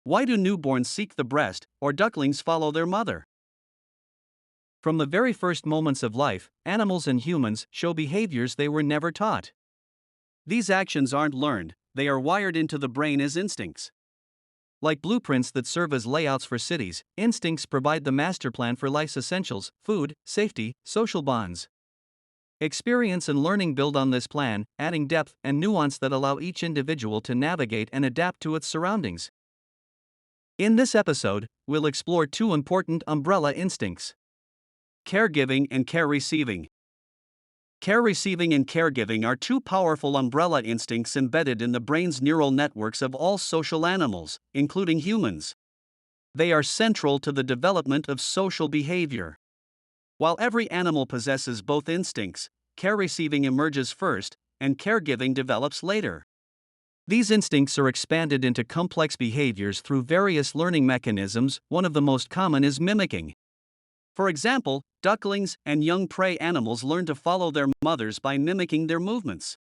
Why do newborns seek the breast, or ducklings follow their mother? From the very first moments of life, animals and humans show behaviors they were never taught. These actions aren't learned, they are wired into the brain as instincts. Like blueprints that serve as layouts for cities, instincts provide the master plan for life's essentials: food, safety, social bonds. Experience and learning build on this plan, adding depth and nuance that allow each individual to navigate and adapt to its surroundings. In this episode, we'll explore two important umbrella instincts: caregiving and care receiving. Care receiving and caregiving are two powerful umbrella instincts embedded in the brain's neural networks of all social animals, including humans. They are central to the development of social behavior. While every animal possesses both instincts, care receiving emerges first, and caregiving develops later. These instincts are expanded into complex behaviors through various learning mechanisms. One of the most common is mimicking. For example, ducklings and young prey animals learn to follow their mothers by mimicking their movements.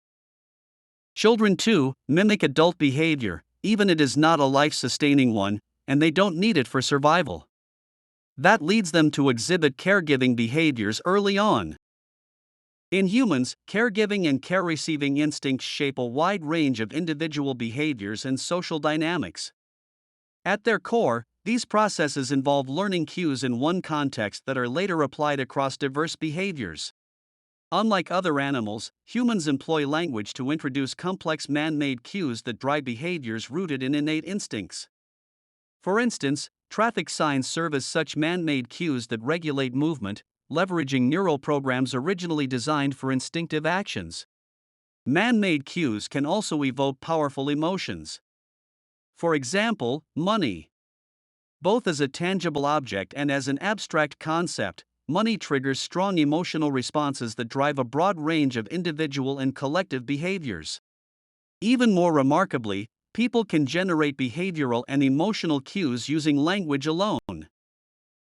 Children, too, mimic adult behavior, even if it is not a life-sustaining one, and they don't need it for survival. That leads them to exhibit caregiving behaviors early on. In humans, caregiving and care-receiving instincts shape a wide range of individual behaviors and social dynamics. At their core, these processes involve learning cues in one context that are later applied across diverse behaviors. Unlike other animals, humans employ language to introduce complex man-made cues that drive behaviors rooted in innate instincts. For instance, traffic signs serve as such man-made cues that regulate movement, leveraging neural programs originally designed for instinctive actions. Man-made cues can also evoke powerful emotions. For example, money. Both as a tangible object and as an abstract concept, money triggers strong emotional responses that drive a broad range of individual and collective behaviors. Even more remarkably, people can generate behavioral and emotional cues using language alone.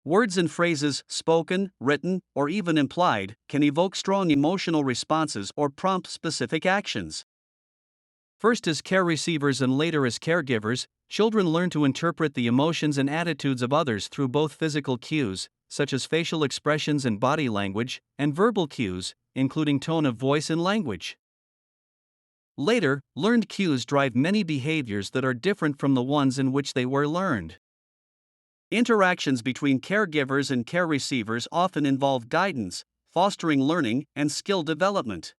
Words and phrases, spoken, written, or even implied, can evoke strong emotional responses or prompt specific actions. First as care receivers and later as caregivers, children learn to interpret the emotions and attitudes of others through both physical cues, such as facial expressions and body language, and verbal cues, including tone of voice and language. Later, learned cues drive many behaviors that are different from the ones in which they were learned. Interactions between caregivers and care receivers often involve guidance, fostering learning and skill development.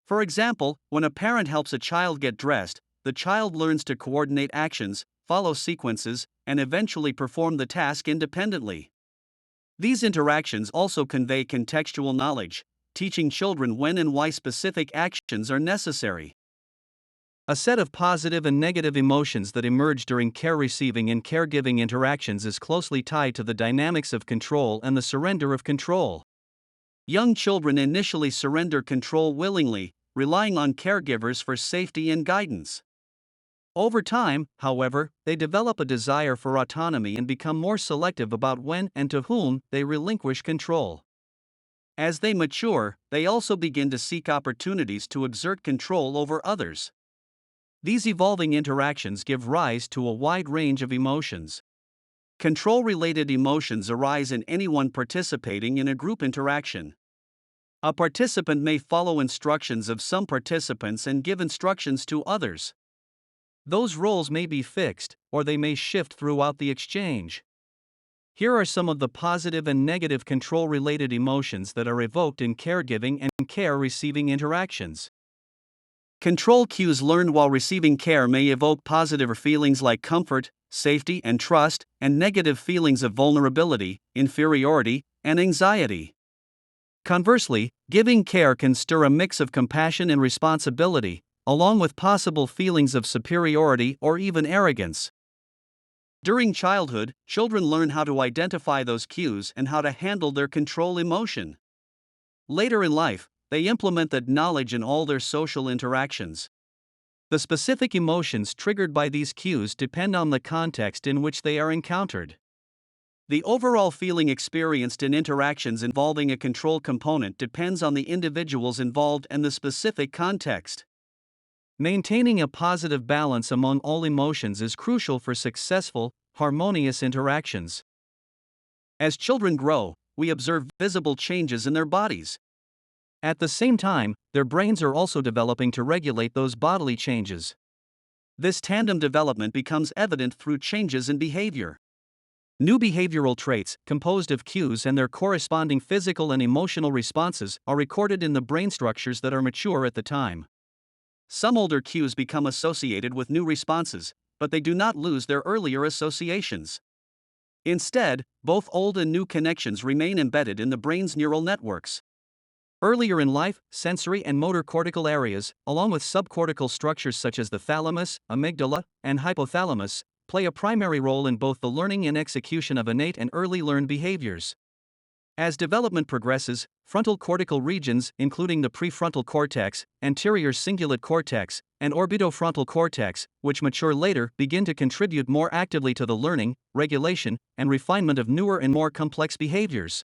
For example, when a parent helps a child get dressed, the child learns to coordinate actions, follow sequences, and eventually perform the task independently. These interactions also convey contextual knowledge, teaching children when and why specific actions are necessary. A set of positive and negative emotions that emerge during care receiving and caregiving interactions is closely tied to the dynamics of control and the surrender of control. Young children initially surrender control willingly, relying on caregivers for safety and guidance. Over time, however, they develop a desire for autonomy and become more selective about when and to whom they relinquish control. As they mature, they also begin to seek opportunities to exert control over others. These evolving interactions give rise to a wide range of emotions. Control-related emotions arise in anyone participating in a group interaction. A participant may follow instructions of some participants and give instructions to others. Those roles may be fixed, or they may shift throughout the exchange. Here are some of the positive and negative control-related emotions that are evoked in caregiving and care-receiving interactions. Control cues learned while receiving care may evoke positive feelings like comfort, safety, and trust, and negative feelings of vulnerability, inferiority, and anxiety. Conversely, giving care can stir a mix of compassion and responsibility, along with possible feelings of superiority or even arrogance. During childhood, children learn how to identify those cues and how to handle their control emotion. Later in life, they implement that knowledge in all their social interactions. The specific emotions triggered by these cues depend on the context in which they are encountered. The overall feeling experienced in interactions involving a control component depends on the individuals involved and the specific context. Maintaining a positive balance among all emotions is crucial for successful, harmonious interactions. As children grow, we observe visible changes in their bodies. At the same time, their brains are also developing to regulate those bodily changes. This tandem development becomes evident through changes in behavior. New behavioral traits, composed of cues and their corresponding physical and emotional responses, are recorded in the brain structures that are mature at the time. Some older cues become associated with new responses, but they do not lose their earlier associations. Instead, both old and new connections remain embedded in the brain's neural networks. Earlier in life, sensory and motor cortical areas, along with subcortical structures such as the thalamus, amygdala, and hypothalamus, play a primary role in both the learning and execution of innate and early learned behaviors. As development progresses, frontal cortical regions, including the prefrontal cortex, anterior cingulate cortex, and orbitofrontal cortex, which mature later, begin to contribute more actively to the learning, regulation, and refinement of newer and more complex behaviors.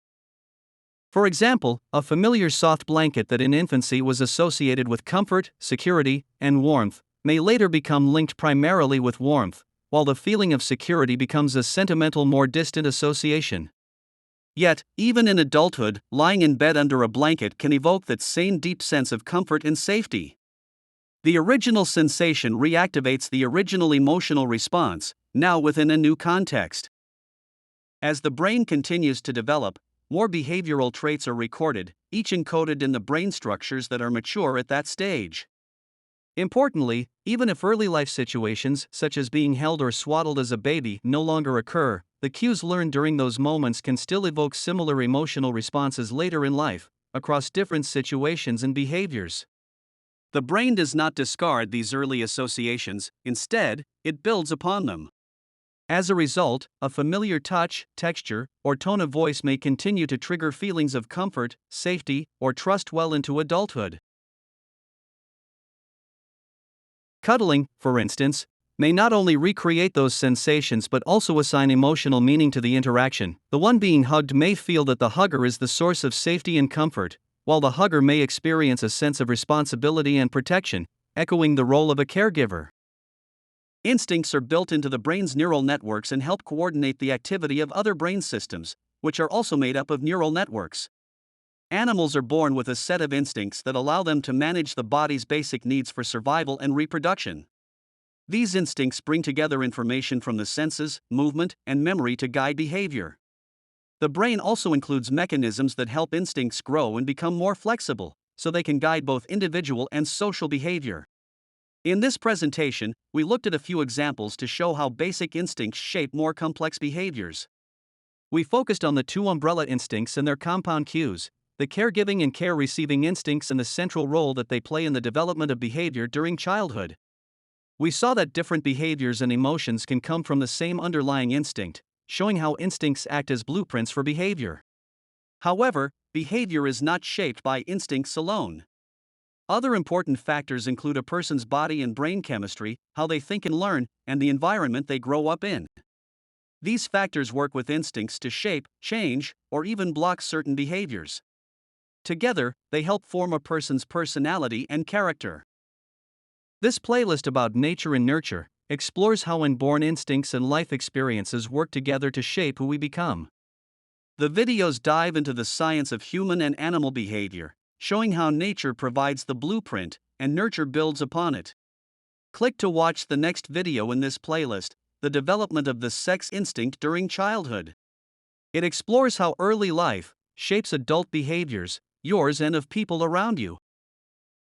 For example, a familiar soft blanket that in infancy was associated with comfort, security, and warmth may later become linked primarily with warmth, while the feeling of security becomes a sentimental, more distant association. Yet, even in adulthood, lying in bed under a blanket can evoke that same deep sense of comfort and safety. The original sensation reactivates the original emotional response, now within a new context. As the brain continues to develop, more behavioral traits are recorded, each encoded in the brain structures that are mature at that stage. Importantly, even if early life situations, such as being held or swaddled as a baby, no longer occur, the cues learned during those moments can still evoke similar emotional responses later in life, across different situations and behaviors. The brain does not discard these early associations, instead, it builds upon them. As a result, a familiar touch, texture, or tone of voice may continue to trigger feelings of comfort, safety, or trust well into adulthood. Cuddling, for instance, may not only recreate those sensations but also assign emotional meaning to the interaction. The one being hugged may feel that the hugger is the source of safety and comfort, while the hugger may experience a sense of responsibility and protection, echoing the role of a caregiver. Instincts are built into the brain's neural networks and help coordinate the activity of other brain systems, which are also made up of neural networks. Animals are born with a set of instincts that allow them to manage the body's basic needs for survival and reproduction. These instincts bring together information from the senses, movement, and memory to guide behavior. The brain also includes mechanisms that help instincts grow and become more flexible, so they can guide both individual and social behavior. In this presentation, we looked at a few examples to show how basic instincts shape more complex behaviors. We focused on the two umbrella instincts and their compound cues, the caregiving and care-receiving instincts, and the central role that they play in the development of behavior during childhood. We saw that different behaviors and emotions can come from the same underlying instinct, showing how instincts act as blueprints for behavior. However, behavior is not shaped by instincts alone. Other important factors include a person's body and brain chemistry, how they think and learn, and the environment they grow up in. These factors work with instincts to shape, change, or even block certain behaviors. Together, they help form a person's personality and character. This playlist about nature and nurture explores how inborn instincts and life experiences work together to shape who we become. The videos dive into the science of human and animal behavior, showing how nature provides the blueprint and nurture builds upon it. Click to watch the next video in this playlist, The Development of the Sex Instinct During Childhood. It explores how early life shapes adult behaviors, yours and of people around you.